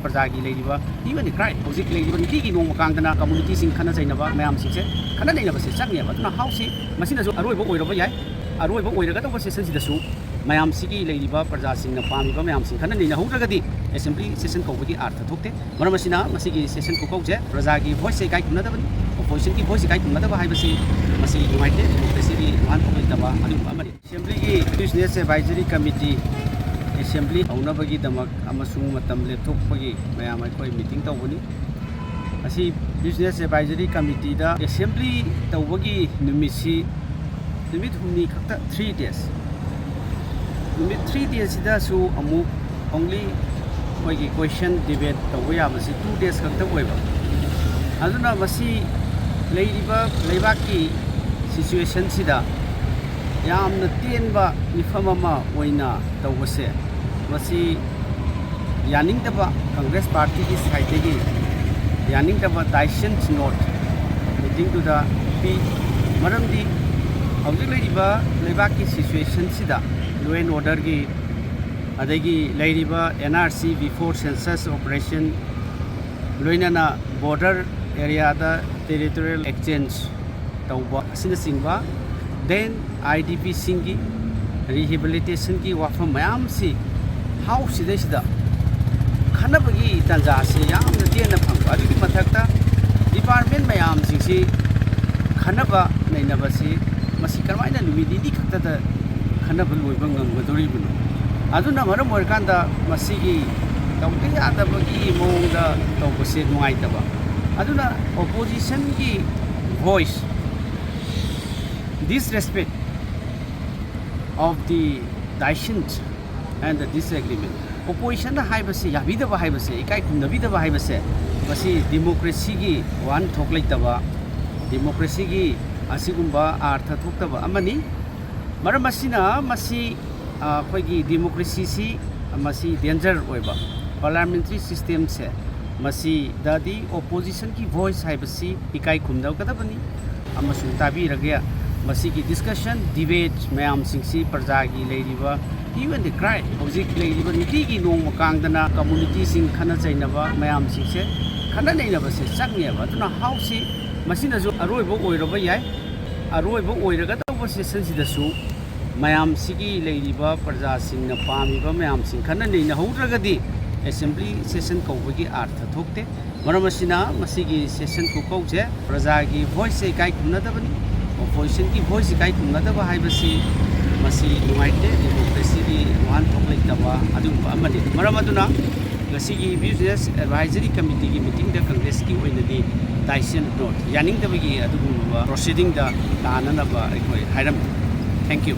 Prajagi ladiba, even the cry, Hosik lady, Tiki no Kangana, communities in Khanna Zainaba, Mayam Six, Khanna never says something about how see, Masina Aroiba oiba yai, Aroiba oiba was essentially the soup, Mayam Siki ladiba, Praja in the pamliba, Mayam Sing Khanna neihoudrabadi, assembly session koubagi artha thokte, Maramasina, Masiki session kokoje, Prajagi voice guide another one, opposition voice guide another Hibasi, Masi United, the city, one of the Assembly Business Advisory Committee. Assembly aunabagi damak amasung matam lepthokpagi mayam aikoi meeting tawbani asi business advisory committee da assembly tawbagi numisi numit humni khakta 3 days numit 3 days da su amu only koigi question debate tawba yabasi 2 days khakta oiba aduna masi leiriba leibaki situation sida yamna tenba mifamama oina tawbase masi yaning taba Congress Party ki side gi yaning taba decision note meeting to the p maram di hawjik leiriba leibaki situation sida law and order gi adagi leiriba NRC before census operation loinana border area da territorial exchange tawba asina singba then IDP singi rehabilitation ki wafam mayam si how sida khanabagi tanja se yamna dena phangba adi mathakta department mayam singsi khanaba nainaba si masi karmaina numidi di khakta da khanaba loiba ngamgadoriba aduna maram oirkanda masigi tawte yadabagi mongda tawbase nuaitaba aduna opposition ki voice disrespect of the decisions and the disagreement. Opposition the haibase, Yabida Haibase, Kai Navida Haibase, Masi democracy gi one talk like Tava, democracy gi Asigumba, Artha Toktava, Amani, Maramasina, Masi Pagi democracy, Masi danger oiba, parliamentary system se, Masi Dadi, opposition ki voice Haibasi, Ikai Kumda Katabani, Amasun Tabi Ragia. Masiki discussion, debate, mayam singsi, Prajagi ladiba, even the cry, Hosik ladiba, Nitiki no Kangana, community sing Khanna Zainaba, Mayam Singse, Khanna never says something about how see Masina aroiba oiba yai, aroiba oiba was essentially the soup, Mayam Siki ladiba, Praja sing the pamiba, Mayam sing Khanna neihoudrabadi, assembly session koubagi artha thokte, Maramasina, Masiki session kokoje, Prajagi voice guide another one. Opposition ki voice kai kumnadaba haibasi masi nuaite democracy gi wan thoklik taba aduma amadi maram aduna ngasigi business advisory committee gi meeting da congress ki oinadi decision note yaning dabagi adugumba proceeding da tananaba aikoi hairam thank you.